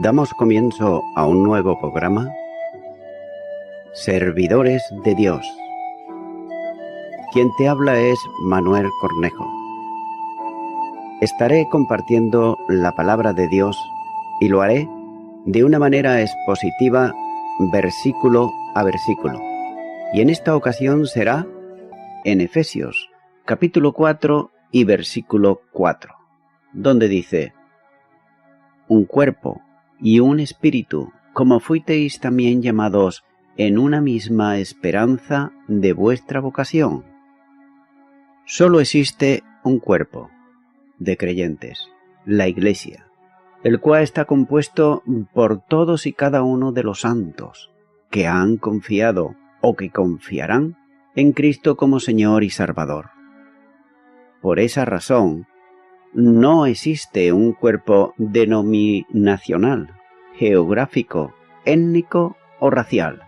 Damos comienzo a un nuevo programa, Servidores de Dios. Quien te habla es Manuel Cornejo. Estaré compartiendo la palabra de Dios y lo haré de una manera expositiva, versículo a versículo. Y en esta ocasión será en Efesios, capítulo 4 y versículo 4, donde dice: un cuerpo y un espíritu, como fuisteis también llamados en una misma esperanza de vuestra vocación. Solo existe un cuerpo de creyentes, la Iglesia, el cual está compuesto por todos y cada uno de los santos que han confiado o que confiarán en Cristo como Señor y Salvador. Por esa razón, no existe un cuerpo denominacional, geográfico, étnico o racial,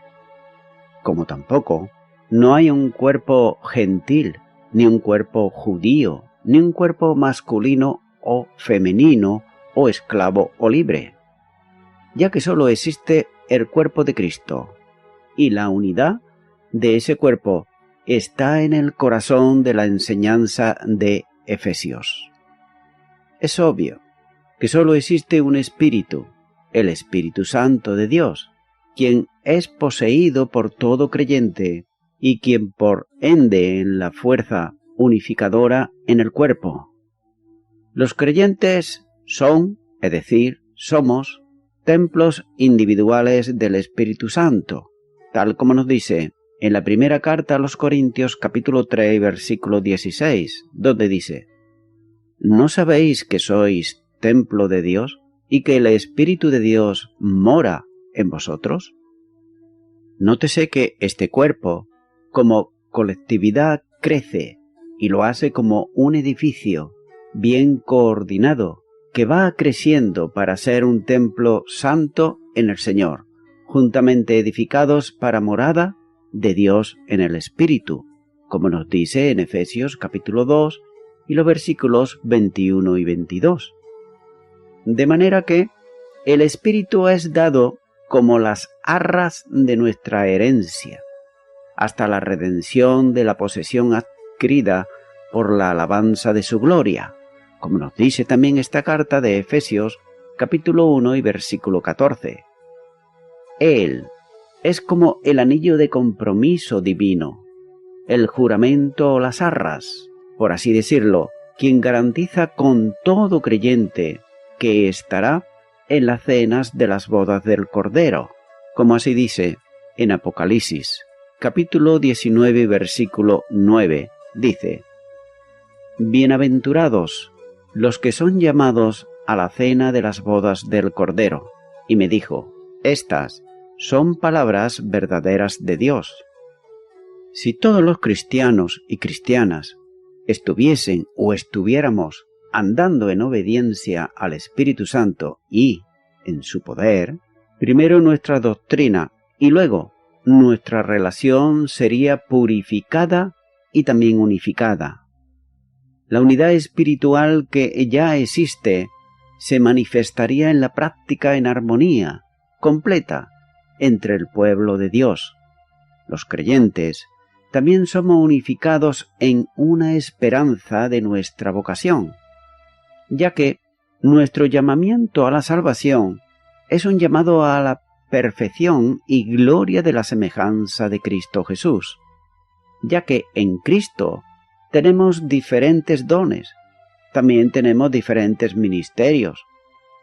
como tampoco no hay un cuerpo gentil, ni un cuerpo judío, ni un cuerpo masculino o femenino, o esclavo o libre, ya que solo existe el cuerpo de Cristo, y la unidad de ese cuerpo está en el corazón de la enseñanza de Efesios. Es obvio que solo existe un espíritu, el Espíritu Santo de Dios, quien es poseído por todo creyente y quien por ende en la fuerza unificadora en el cuerpo. Los creyentes son, es decir, somos, templos individuales del Espíritu Santo, tal como nos dice en la primera carta a los Corintios capítulo 3 versículo 16, donde dice: ¿no sabéis que sois templo de Dios y que el Espíritu de Dios mora en vosotros? Nótese que este cuerpo, como colectividad, crece y lo hace como un edificio bien coordinado que va creciendo para ser un templo santo en el Señor, juntamente edificados para morada de Dios en el Espíritu, como nos dice en Efesios capítulo 2 y los versículos 21 y 22. De manera que el Espíritu es dado como las arras de nuestra herencia, hasta la redención de la posesión adquirida por la alabanza de su gloria, como nos dice también esta carta de Efesios capítulo 1 y versículo 14. Él es como el anillo de compromiso divino, el juramento o las arras, por así decirlo, quien garantiza con todo creyente que estará en las cenas de las bodas del Cordero, como así dice en Apocalipsis, capítulo 19, versículo 9, dice: bienaventurados los que son llamados a la cena de las bodas del Cordero. Y me dijo: estas son palabras verdaderas de Dios. Si todos los cristianos y cristianas estuviesen o estuviéramos andando en obediencia al Espíritu Santo y en su poder, primero nuestra doctrina y luego nuestra relación sería purificada y también unificada. La unidad espiritual que ya existe se manifestaría en la práctica en armonía completa entre el pueblo de Dios. Los creyentes también somos unificados en una esperanza de nuestra vocación, ya que nuestro llamamiento a la salvación es un llamado a la perfección y gloria de la semejanza de Cristo Jesús, ya que en Cristo tenemos diferentes dones, también tenemos diferentes ministerios,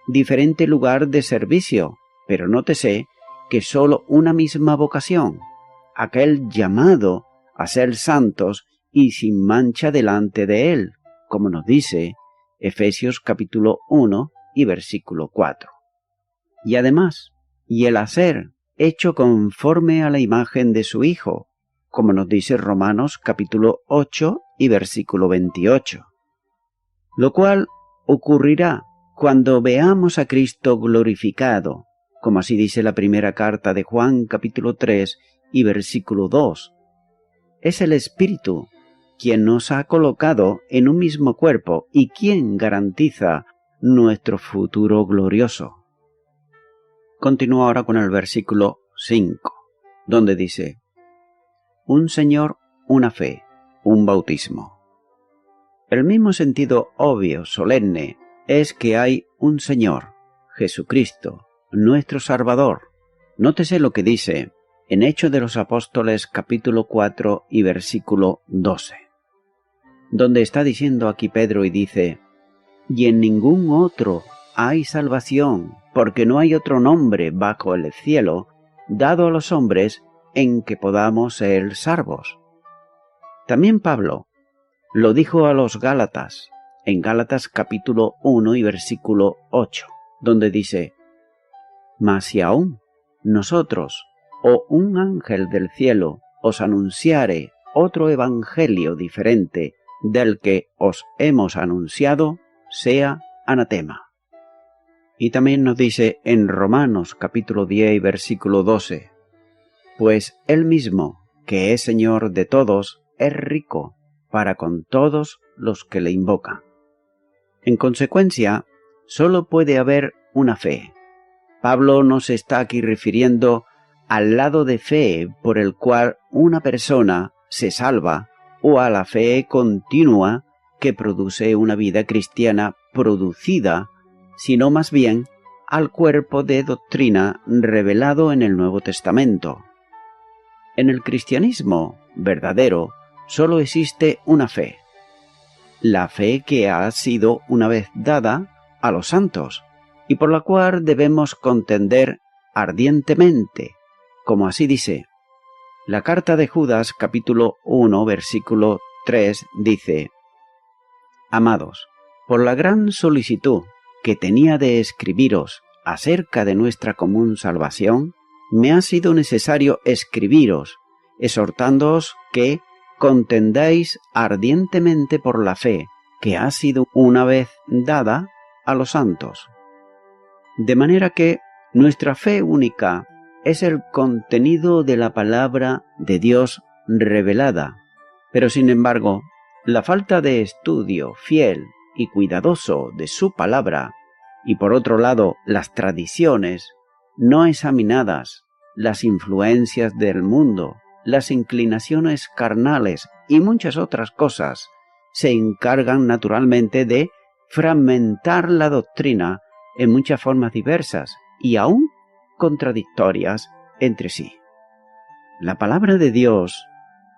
diferente lugar de servicio, pero nótese que solo una misma vocación, aquel llamado a ser santos y sin mancha delante de Él, como nos dice Efesios capítulo 1 y versículo 4. Y además, y el hacer hecho conforme a la imagen de su Hijo, como nos dice Romanos capítulo 8 y versículo 28. Lo cual ocurrirá cuando veamos a Cristo glorificado, como así dice la primera carta de Juan capítulo 3 y versículo 2. Es el Espíritu quien nos ha colocado en un mismo cuerpo y quien garantiza nuestro futuro glorioso. Continúa ahora con el versículo 5, donde dice: un Señor, una fe, un bautismo. El mismo sentido obvio, solemne, es que hay un Señor, Jesucristo, nuestro Salvador. Nótese lo que dice en Hechos de los Apóstoles capítulo 4 y versículo 12, donde está diciendo aquí Pedro y dice: y en ningún otro hay salvación, porque no hay otro nombre bajo el cielo dado a los hombres en que podamos ser salvos. También Pablo lo dijo a los Gálatas, en Gálatas capítulo 1 y versículo 8, donde dice: mas si aún nosotros o un ángel del cielo os anunciare otro evangelio diferente del que os hemos anunciado, sea anatema. Y también nos dice en Romanos capítulo 10 y versículo 12, pues Él mismo, que es Señor de todos, es rico para con todos los que le invocan. En consecuencia, solo puede haber una fe. Pablo no se está aquí refiriendo al lado de fe por el cual una persona se salva o a la fe continua que produce una vida cristiana producida, sino más bien al cuerpo de doctrina revelado en el Nuevo Testamento. En el cristianismo verdadero solo existe una fe, la fe que ha sido una vez dada a los santos y por la cual debemos contender ardientemente, como así dice. La carta de Judas capítulo 1 versículo 3 dice: amados, por la gran solicitud que tenía de escribiros acerca de nuestra común salvación, me ha sido necesario escribiros, exhortándoos que contendáis ardientemente por la fe que ha sido una vez dada a los santos. De manera que nuestra fe única es el contenido de la palabra de Dios revelada, pero sin embargo, la falta de estudio fiel y cuidadoso de su palabra, y por otro lado las tradiciones no examinadas, las influencias del mundo, las inclinaciones carnales y muchas otras cosas, se encargan naturalmente de fragmentar la doctrina en muchas formas diversas y aún contradictorias entre sí. La palabra de Dios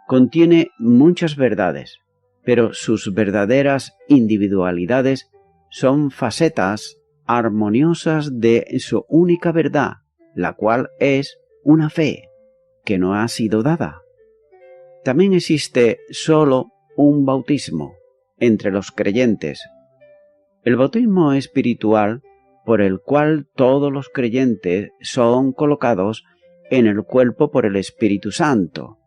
contiene muchas verdades, pero sus verdaderas individualidades son facetas armoniosas de su única verdad, la cual es una fe que no ha sido dada. También existe solo un bautismo entre los creyentes, el bautismo espiritual por el cual todos los creyentes son colocados en el cuerpo por el Espíritu Santo.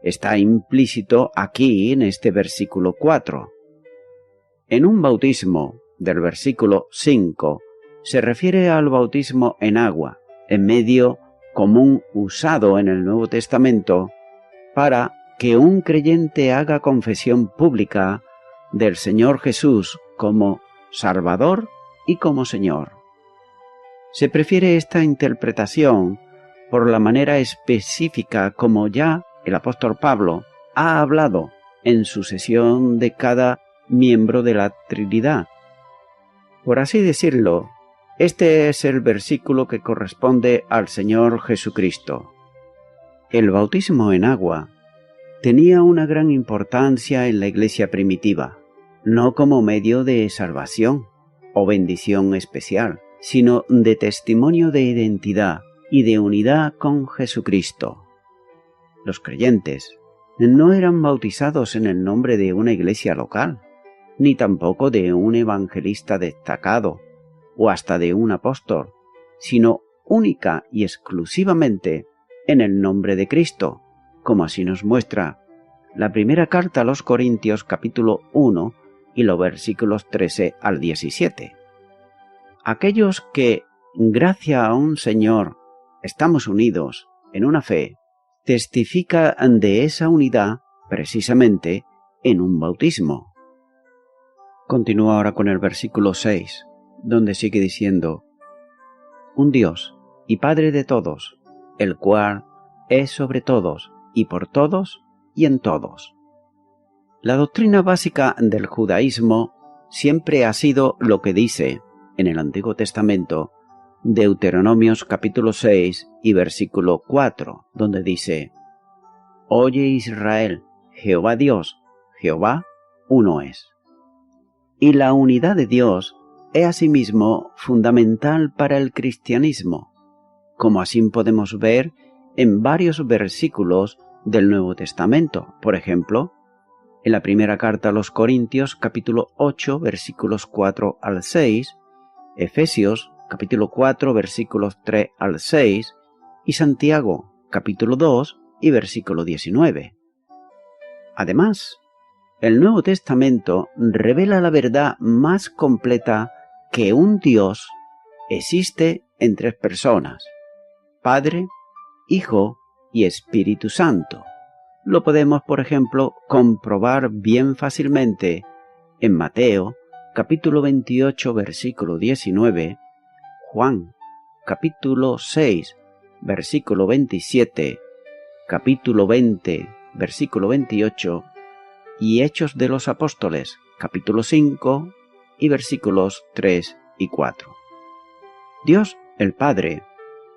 Está implícito aquí en este versículo 4. En un bautismo del versículo 5 se refiere al bautismo en agua, en medio común usado en el Nuevo Testamento para que un creyente haga confesión pública del Señor Jesús como Salvador y como Señor. Se prefiere esta interpretación por la manera específica como ya el apóstol Pablo ha hablado en sucesión de cada miembro de la Trinidad. Por así decirlo, este es el versículo que corresponde al Señor Jesucristo. El bautismo en agua tenía una gran importancia en la iglesia primitiva, no como medio de salvación o bendición especial, sino de testimonio de identidad y de unidad con Jesucristo. Los creyentes no eran bautizados en el nombre de una iglesia local, ni tampoco de un evangelista destacado o hasta de un apóstol, sino única y exclusivamente en el nombre de Cristo, como así nos muestra la primera carta a los Corintios capítulo 1 y los versículos 13 al 17. Aquellos que, gracias a un Señor, estamos unidos en una fe, testifican de esa unidad precisamente en un bautismo. Continúa ahora con el versículo 6, donde sigue diciendo: un Dios y Padre de todos, el cual es sobre todos, y por todos, y en todos. La doctrina básica del judaísmo siempre ha sido lo que dice en el Antiguo Testamento Deuteronomios capítulo 6 y versículo 4, donde dice: Oye Israel, Jehová Dios, Jehová uno es. Y la unidad de Dios es asimismo fundamental para el cristianismo, como así podemos ver en varios versículos del Nuevo Testamento. Por ejemplo, en la primera carta a los Corintios, capítulo 8, versículos 4 al 6, Efesios, capítulo 4, versículos 3 al 6, y Santiago, capítulo 2 y versículo 19. Además, el Nuevo Testamento revela la verdad más completa que un Dios existe en tres personas: Padre, Hijo y Espíritu Santo. Lo podemos, por ejemplo, comprobar bien fácilmente en Mateo, capítulo 28, versículo 19, Juan, capítulo 6, versículo 27, capítulo 20, versículo 28, y Hechos de los Apóstoles, capítulo 5, y versículos 3 y 4. Dios, el Padre,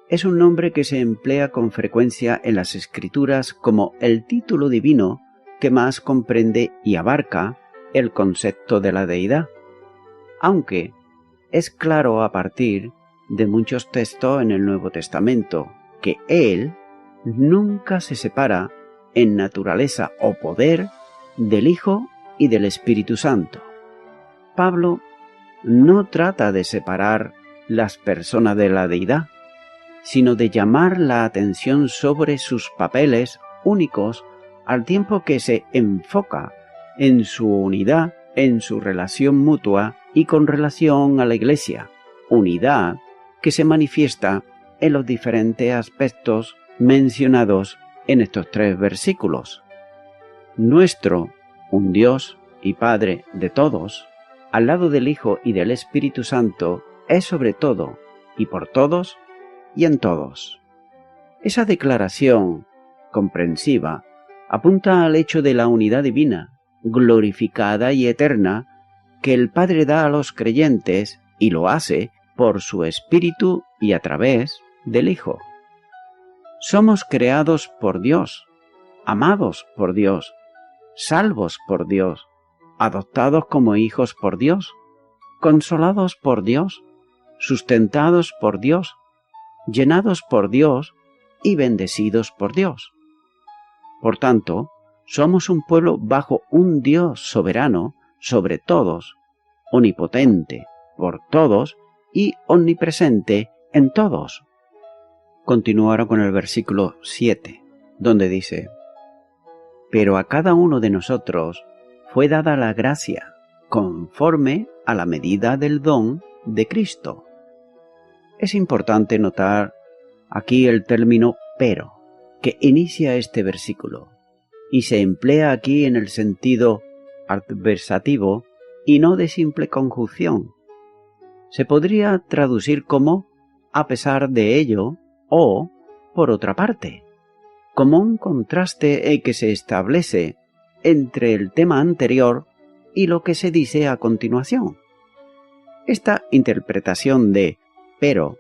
es un nombre que se emplea con frecuencia en las Escrituras como el título divino que más comprende y abarca el concepto de la deidad, aunque es claro a partir de muchos textos en el Nuevo Testamento que Él nunca se separa en naturaleza o poder del Hijo y del Espíritu Santo. Pablo no trata de separar las personas de la deidad, sino de llamar la atención sobre sus papeles únicos al tiempo que se enfoca en su unidad, en su relación mutua y con relación a la Iglesia, unidad que se manifiesta en los diferentes aspectos mencionados en estos tres versículos. Nuestro, un Dios y Padre de todos, al lado del Hijo y del Espíritu Santo, es sobre todo y por todos y en todos. Esa declaración comprensiva apunta al hecho de la unidad divina, glorificada y eterna, que el Padre da a los creyentes y lo hace por su Espíritu y a través del Hijo. Somos creados por Dios, amados por Dios, salvos por Dios, adoptados como hijos por Dios, consolados por Dios, sustentados por Dios, llenados por Dios y bendecidos por Dios. Por tanto, somos un pueblo bajo un Dios soberano sobre todos, omnipotente por todos y omnipresente en todos. Continúo ahora con el versículo 7, donde dice: Pero a cada uno de nosotros fue dada la gracia, conforme a la medida del don de Cristo. Es importante notar aquí el término pero, que inicia este versículo, y se emplea aquí en el sentido adversativo y no de simple conjunción. Se podría traducir como a pesar de ello o por otra parte, como un contraste que se establece entre el tema anterior y lo que se dice a continuación. Esta interpretación de pero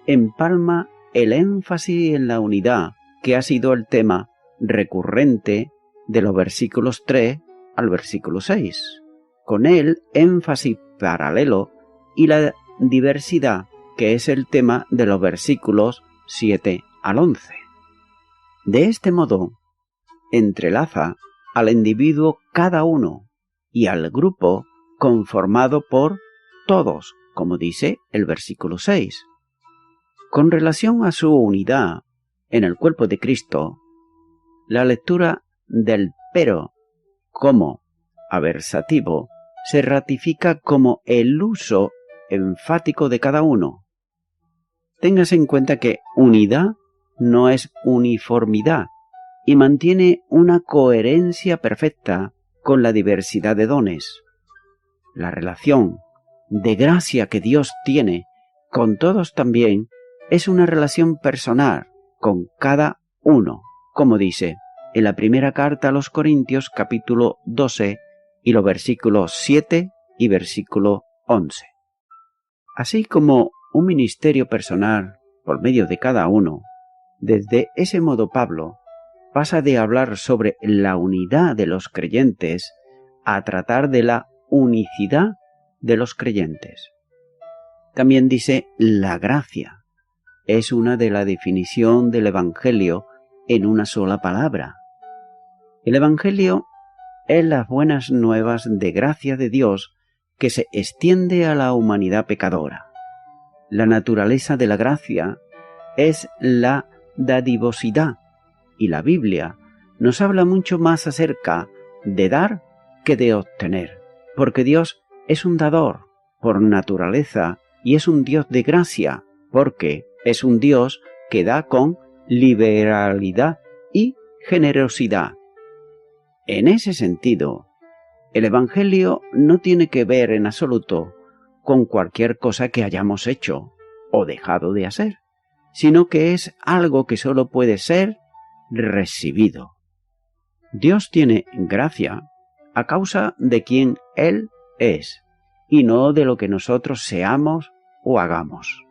empalma el énfasis en la unidad que ha sido el tema recurrente de los versículos 3 al versículo 6, con el énfasis paralelo y la diversidad que es el tema de los versículos 7 al 11. De este modo, entrelaza al individuo cada uno y al grupo conformado por todos, como dice el versículo 6. Con relación a su unidad en el cuerpo de Cristo, la lectura del pero como aversativo se ratifica como el uso enfático de cada uno. Téngase en cuenta que unidad no es uniformidad y mantiene una coherencia perfecta con la diversidad de dones. La relación de gracia que Dios tiene con todos también es una relación personal con cada uno, como dice en la primera carta a los Corintios, capítulo 12, y los versículos 7 y versículo 11. Así como un ministerio personal por medio de cada uno, desde ese modo Pablo pasa de hablar sobre la unidad de los creyentes a tratar de la unicidad de los creyentes. También dice la gracia. Es una de la definición del Evangelio en una sola palabra. El Evangelio es las buenas nuevas de gracia de Dios que se extiende a la humanidad pecadora. La naturaleza de la gracia es la dadivosidad, y la Biblia nos habla mucho más acerca de dar que de obtener, porque Dios es un dador por naturaleza y es un Dios de gracia, porque es un Dios que da con liberalidad y generosidad. En ese sentido, el Evangelio no tiene que ver en absoluto con cualquier cosa que hayamos hecho o dejado de hacer, sino que es algo que solo puede ser recibido. Dios tiene gracia a causa de quien Él es, y no de lo que nosotros seamos o hagamos.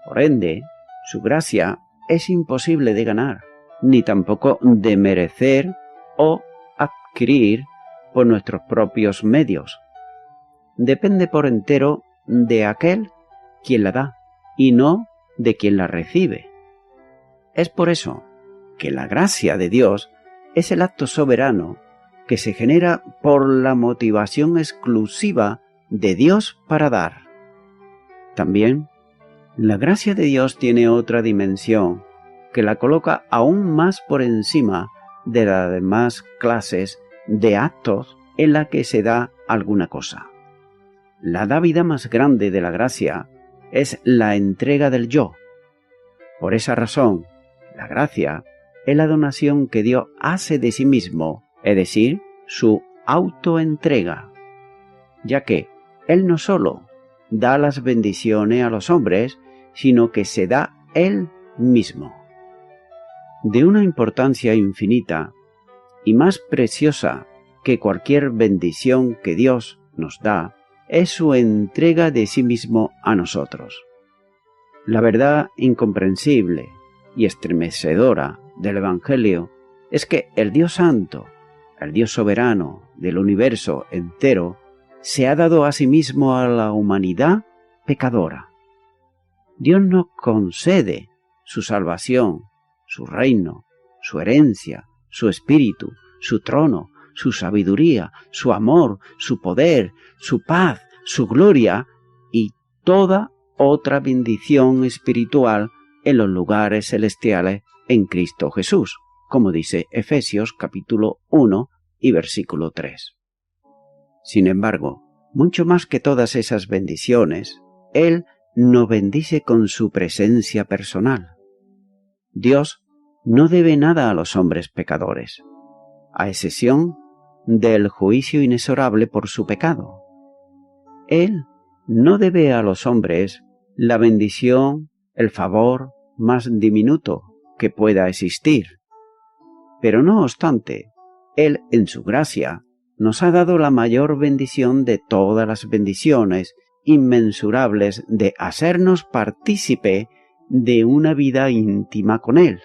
Por ende, su gracia es imposible de ganar, ni tampoco de merecer o adquirir por nuestros propios medios. Depende por entero de aquel quien la da, y no de quien la recibe. Es por eso que la gracia de Dios es el acto soberano que se genera por la motivación exclusiva de Dios para dar. También, la gracia de Dios tiene otra dimensión que la coloca aún más por encima de las demás clases de actos en la que se da alguna cosa. La dávida más grande de la gracia es la entrega del yo. Por esa razón, la gracia es la donación que Dios hace de sí mismo, es decir, su autoentrega, ya que Él no solo da las bendiciones a los hombres, sino que se da Él mismo. De una importancia infinita y más preciosa que cualquier bendición que Dios nos da, es su entrega de sí mismo a nosotros. La verdad incomprensible y estremecedora del Evangelio es que el Dios Santo, el Dios soberano del universo entero, se ha dado a sí mismo a la humanidad pecadora. Dios nos concede su salvación, su reino, su herencia, su espíritu, su trono, su sabiduría, su amor, su poder, su paz, su gloria y toda otra bendición espiritual en los lugares celestiales en Cristo Jesús, como dice Efesios capítulo 1 y versículo 3. Sin embargo, mucho más que todas esas bendiciones, Él nos bendice con su presencia personal. Dios no debe nada a los hombres pecadores, a excepción del juicio inexorable por su pecado. Él no debe a los hombres la bendición, el favor más diminuto que pueda existir. Pero no obstante, Él en su gracia nos ha dado la mayor bendición de todas las bendiciones inmensurables de hacernos partícipe de una vida íntima con Él,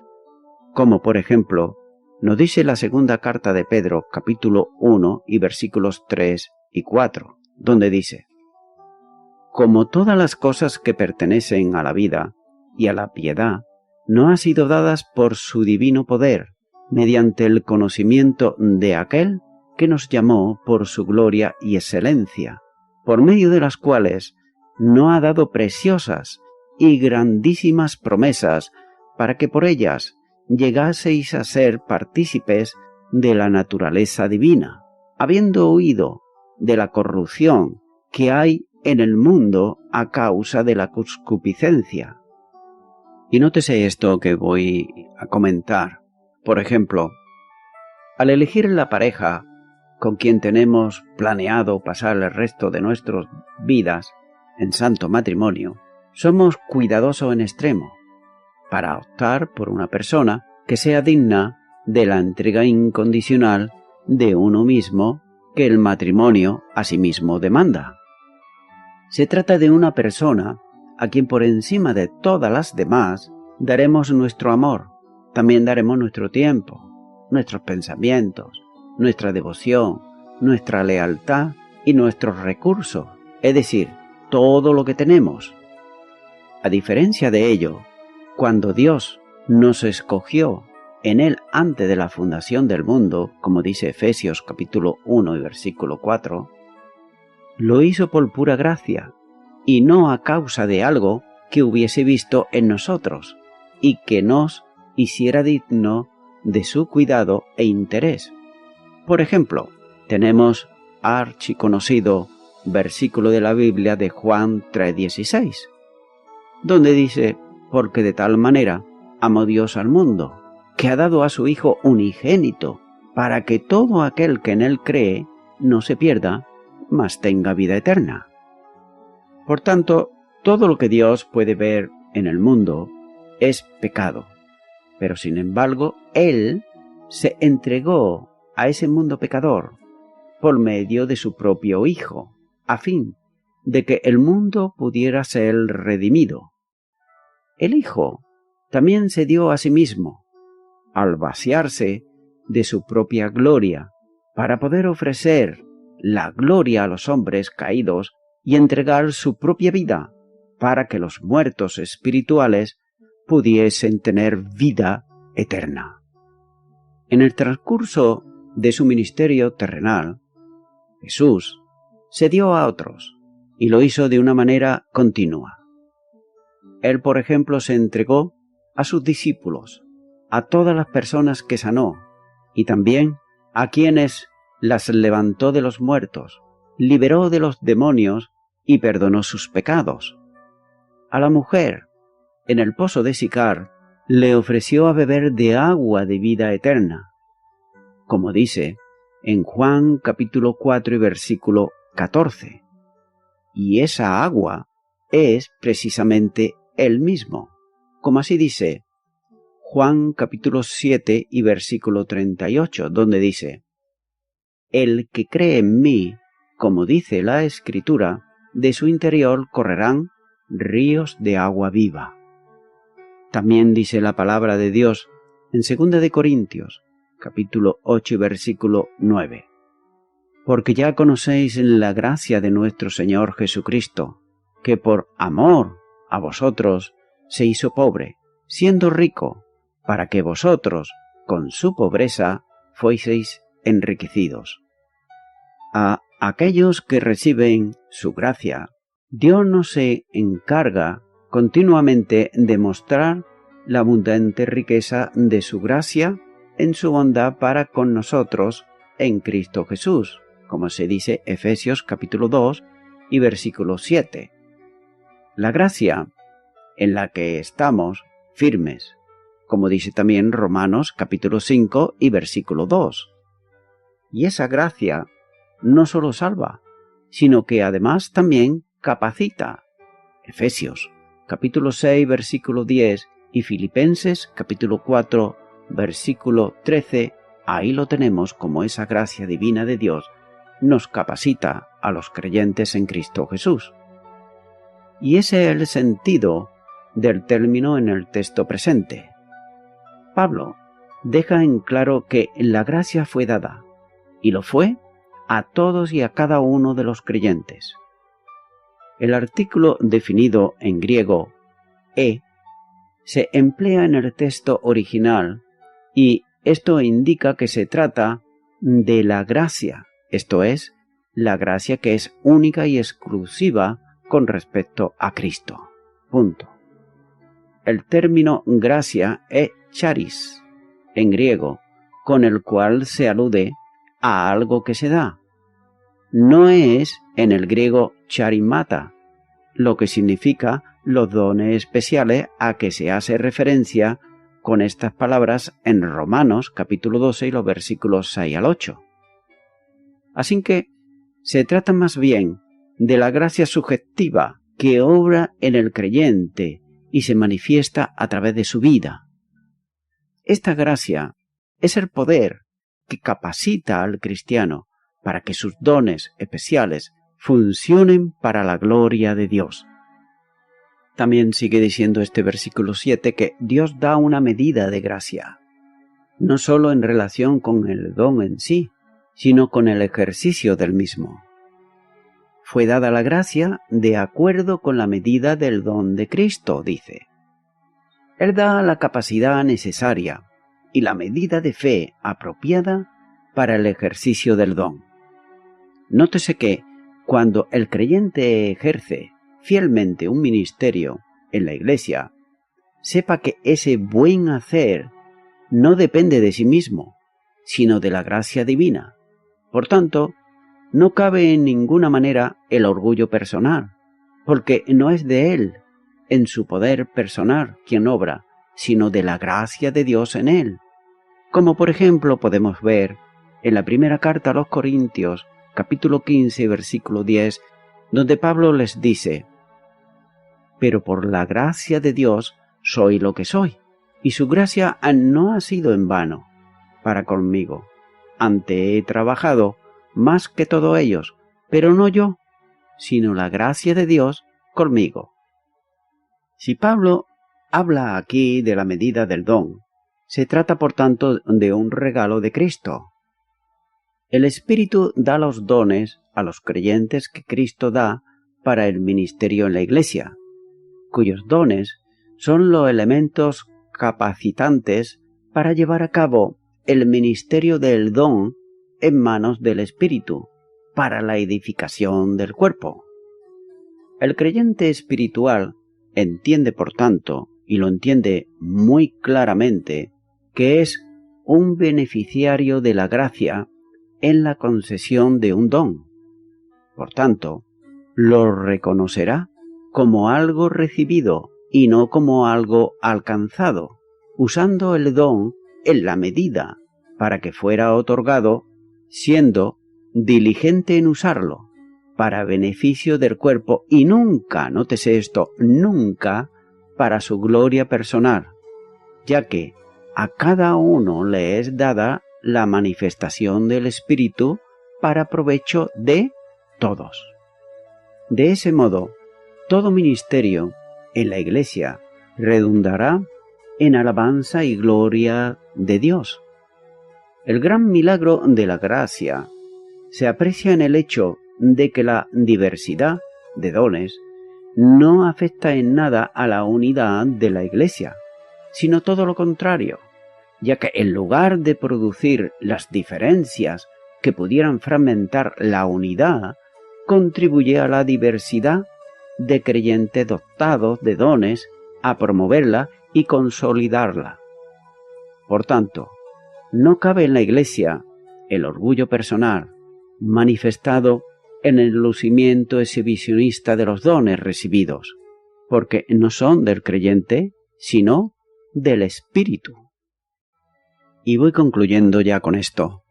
como por ejemplo nos dice la segunda carta de Pedro, capítulo 1 y versículos 3 y 4, donde dice: como todas las cosas que pertenecen a la vida y a la piedad, no han sido dadas por su divino poder, mediante el conocimiento de aquel que nos llamó por su gloria y excelencia, por medio de las cuales nos ha dado preciosas y grandísimas promesas, para que por ellas llegaseis a ser partícipes de la naturaleza divina, habiendo huido de la corrupción que hay en el mundo a causa de la concupiscencia. Y nótese esto que voy a comentar. Por ejemplo, al elegir la pareja con quien tenemos planeado pasar el resto de nuestras vidas en santo matrimonio, somos cuidadosos en extremo para optar por una persona que sea digna de la entrega incondicional de uno mismo que el matrimonio asimismo demanda. Se trata de una persona a quien por encima de todas las demás daremos nuestro amor, también daremos nuestro tiempo, nuestros pensamientos, nuestra devoción, nuestra lealtad y nuestros recursos, es decir, todo lo que tenemos. A diferencia de ello, cuando Dios nos escogió en Él antes de la fundación del mundo, como dice Efesios capítulo 1 y versículo 4, lo hizo por pura gracia y no a causa de algo que hubiese visto en nosotros y que nos hiciera digno de su cuidado e interés. Por ejemplo, tenemos archiconocido versículo de la Biblia de Juan 3:16, donde dice: porque de tal manera amó Dios al mundo, que ha dado a su Hijo unigénito, para que todo aquel que en Él cree no se pierda, mas tenga vida eterna. Por tanto, todo lo que Dios puede ver en el mundo es pecado, pero sin embargo, Él se entregó a ese mundo pecador por medio de su propio Hijo, a fin de que el mundo pudiera ser redimido. El Hijo también se dio a sí mismo, al vaciarse de su propia gloria, para poder ofrecer la gloria a los hombres caídos y entregar su propia vida, para que los muertos espirituales pudiesen tener vida eterna. En el transcurso de su ministerio terrenal, Jesús se dio a otros y lo hizo de una manera continua. Él, por ejemplo, se entregó a sus discípulos, a todas las personas que sanó y también a quienes las levantó de los muertos, liberó de los demonios y perdonó sus pecados. A la mujer, en el pozo de Sicar, le ofreció a beber de agua de vida eterna, como dice en Juan capítulo 4 y versículo 14. Y esa agua es precisamente Él mismo, como así dice Juan capítulo 7 y versículo 38, donde dice: el que cree en mí, como dice la Escritura, de su interior correrán ríos de agua viva. También dice la palabra de Dios en 2 de Corintios, capítulo 8 y versículo 9. Porque ya conocéis la gracia de nuestro Señor Jesucristo, que por amor a vosotros se hizo pobre, siendo rico, para que vosotros, con su pobreza, fueseis enriquecidos. A aquellos que reciben su gracia, Dios no se encarga continuamente de mostrar la abundante riqueza de su gracia en su bondad para con nosotros en Cristo Jesús, como se dice Efesios capítulo 2 y versículo 7. La gracia en la que estamos firmes, como dice también Romanos capítulo 5 y versículo 2. Y esa gracia no solo salva, sino que además también capacita. Efesios capítulo 6 versículo 10 y Filipenses capítulo 4 versículo 13, ahí lo tenemos como esa gracia divina de Dios nos capacita a los creyentes en Cristo Jesús. Y ese es el sentido del término en el texto presente. Pablo deja en claro que la gracia fue dada, y lo fue a todos y a cada uno de los creyentes. El artículo definido en griego se emplea en el texto original y esto indica que se trata de la gracia, esto es, la gracia que es única y exclusiva con respecto a Cristo. Punto. El término gracia es charis, en griego, con el cual se alude a algo que se da. No es en el griego charimata, lo que significa los dones especiales a que se hace referencia con estas palabras en Romanos capítulo 12 y los versículos 6 al 8. Así que se trata más bien de la gracia subjetiva que obra en el creyente y se manifiesta a través de su vida. Esta gracia es el poder que capacita al cristiano para que sus dones especiales funcionen para la gloria de Dios. También sigue diciendo este versículo 7 que Dios da una medida de gracia, no solo en relación con el don en sí, sino con el ejercicio del mismo. Fue dada la gracia de acuerdo con la medida del don de Cristo, dice. Él da la capacidad necesaria y la medida de fe apropiada para el ejercicio del don. Nótese que cuando el creyente ejerce fielmente un ministerio en la Iglesia, sepa que ese buen hacer no depende de sí mismo, sino de la gracia divina. Por tanto, no cabe en ninguna manera el orgullo personal, porque no es de él, en su poder personal, quien obra, sino de la gracia de Dios en él. Como por ejemplo podemos ver en la primera carta a los Corintios, capítulo 15, versículo 10, donde Pablo les dice: «Pero por la gracia de Dios soy lo que soy, y su gracia no ha sido en vano para conmigo. Antes he trabajado más que todos ellos, pero no yo, sino la gracia de Dios conmigo». Si Pablo habla aquí de la medida del don, se trata por tanto de un regalo de Cristo. El Espíritu da los dones a los creyentes que Cristo da para el ministerio en la Iglesia, cuyos dones son los elementos capacitantes para llevar a cabo el ministerio del don en manos del Espíritu, para la edificación del cuerpo. El creyente espiritual entiende, por tanto, y lo entiende muy claramente, que es un beneficiario de la gracia en la concesión de un don. Por tanto, lo reconocerá como algo recibido y no como algo alcanzado, usando el don en la medida para que fuera otorgado, siendo diligente en usarlo para beneficio del cuerpo y nunca, nótese esto, nunca para su gloria personal, ya que a cada uno le es dada la manifestación del Espíritu para provecho de todos. De ese modo, todo ministerio en la Iglesia redundará en alabanza y gloria de Dios. El gran milagro de la gracia se aprecia en el hecho de que la diversidad de dones no afecta en nada a la unidad de la Iglesia, sino todo lo contrario, ya que en lugar de producir las diferencias que pudieran fragmentar la unidad, contribuye a la diversidad de creyentes dotados de dones a promoverla y consolidarla. Por tanto, no cabe en la Iglesia el orgullo personal manifestado en el lucimiento exhibicionista de los dones recibidos, porque no son del creyente, sino del Espíritu. Y voy concluyendo ya con esto.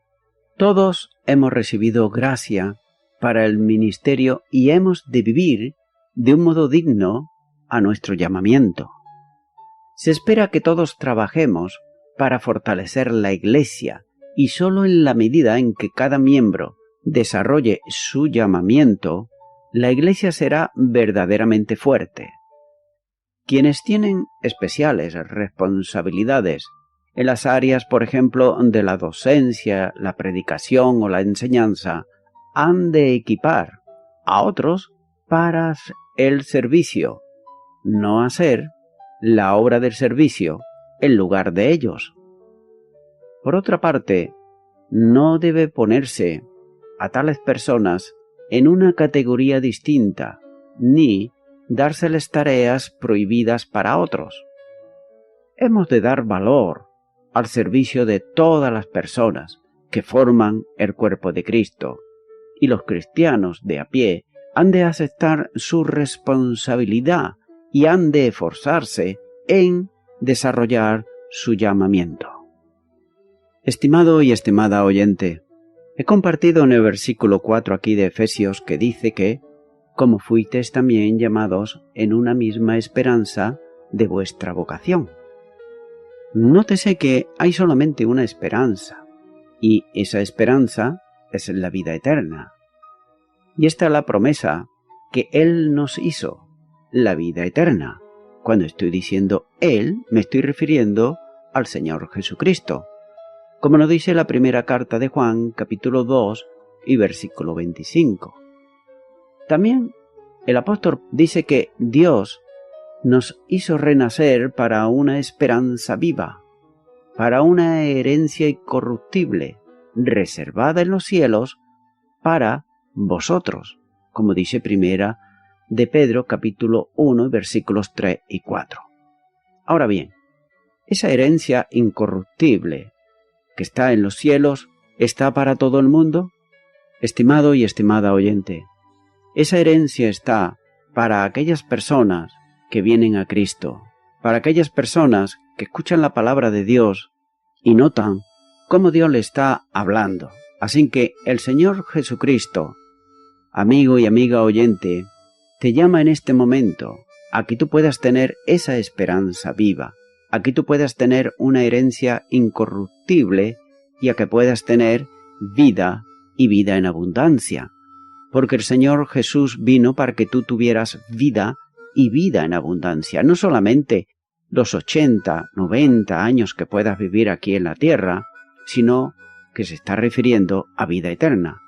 Todos hemos recibido gracia para el ministerio y hemos de vivir de un modo digno a nuestro llamamiento. Se espera que todos trabajemos para fortalecer la Iglesia y sólo en la medida en que cada miembro desarrolle su llamamiento, la Iglesia será verdaderamente fuerte. Quienes tienen especiales responsabilidades en las áreas, por ejemplo, de la docencia, la predicación o la enseñanza, han de equipar a otros para el servicio, no hacer la obra del servicio en lugar de ellos. Por otra parte, no debe ponerse a tales personas en una categoría distinta, ni dárseles tareas prohibidas para otros. Hemos de dar valor al servicio de todas las personas que forman el cuerpo de Cristo, y los cristianos de a pie han de aceptar su responsabilidad y han de esforzarse en desarrollar su llamamiento. Estimado y estimada oyente, he compartido en el versículo 4 aquí de Efesios que dice que como fuisteis también llamados en una misma esperanza de vuestra vocación. Nótese que hay solamente una esperanza, y esa esperanza es la vida eterna. Y esta es la promesa que Él nos hizo, la vida eterna. Cuando estoy diciendo Él, me estoy refiriendo al Señor Jesucristo, como nos dice la primera carta de Juan, capítulo 2 y versículo 25. También el apóstol dice que Dios nos hizo renacer para una esperanza viva, para una herencia incorruptible, reservada en los cielos para vosotros, como dice primera de Pedro, capítulo 1, versículos 3 y 4. Ahora bien, esa herencia incorruptible que está en los cielos, ¿está para todo el mundo? Estimado y estimada oyente, esa herencia está para aquellas personas que vienen a Cristo, para aquellas personas que escuchan la palabra de Dios y notan cómo Dios le está hablando. Así que el Señor Jesucristo, amigo y amiga oyente, te llama en este momento a que tú puedas tener esa esperanza viva, a que tú puedas tener una herencia incorruptible y a que puedas tener vida y vida en abundancia. Porque el Señor Jesús vino para que tú tuvieras vida y vida en abundancia, no solamente los 80, 90 años que puedas vivir aquí en la tierra, sino que se está refiriendo a vida eterna.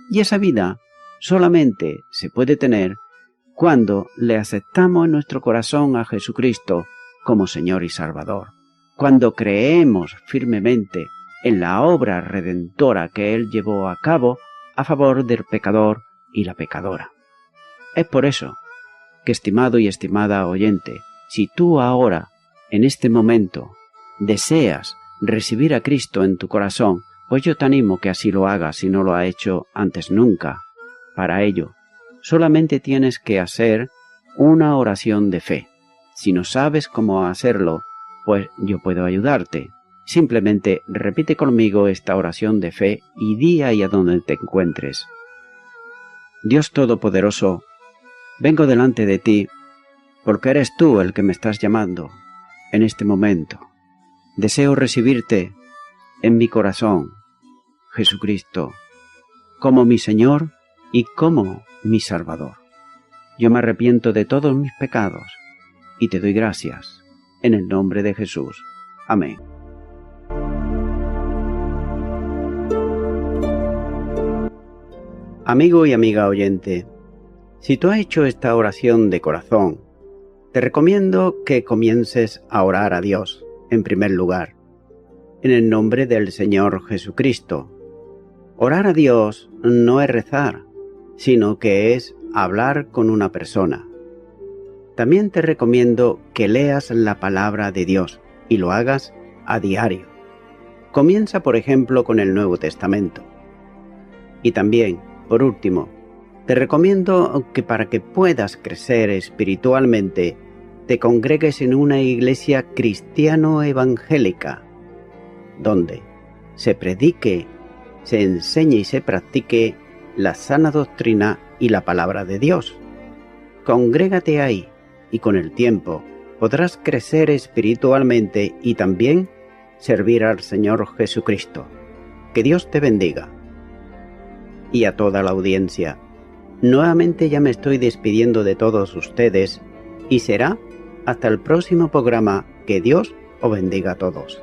Y esa vida solamente se puede tener cuando le aceptamos en nuestro corazón a Jesucristo como Señor y Salvador, cuando creemos firmemente en la obra redentora que Él llevó a cabo a favor del pecador y la pecadora. Es por eso que, estimado y estimada oyente, si tú ahora, en este momento, deseas recibir a Cristo en tu corazón, pues yo te animo que así lo hagas si no lo has hecho antes nunca. Para ello, solamente tienes que hacer una oración de fe. Si no sabes cómo hacerlo, pues yo puedo ayudarte. Simplemente repite conmigo esta oración de fe y di ahí a donde te encuentres. Dios Todopoderoso, vengo delante de ti porque eres tú el que me estás llamando en este momento. Deseo recibirte en mi corazón, Jesucristo, como mi Señor y como mi Salvador. Yo me arrepiento de todos mis pecados y te doy gracias en el nombre de Jesús. Amén. Amigo y amiga oyente, si tú has hecho esta oración de corazón, te recomiendo que comiences a orar a Dios, en primer lugar, en el nombre del Señor Jesucristo. Orar a Dios no es rezar, sino que es hablar con una persona. También te recomiendo que leas la palabra de Dios y lo hagas a diario. Comienza, por ejemplo, con el Nuevo Testamento. Y también, por último, te recomiendo que para que puedas crecer espiritualmente, te congregues en una iglesia cristiano-evangélica, donde se predique, se enseñe y se practique la sana doctrina y la palabra de Dios. Congrégate ahí y con el tiempo podrás crecer espiritualmente y también servir al Señor Jesucristo. Que Dios te bendiga. Y a toda la audiencia, nuevamente ya me estoy despidiendo de todos ustedes y será hasta el próximo programa. Que Dios os bendiga a todos.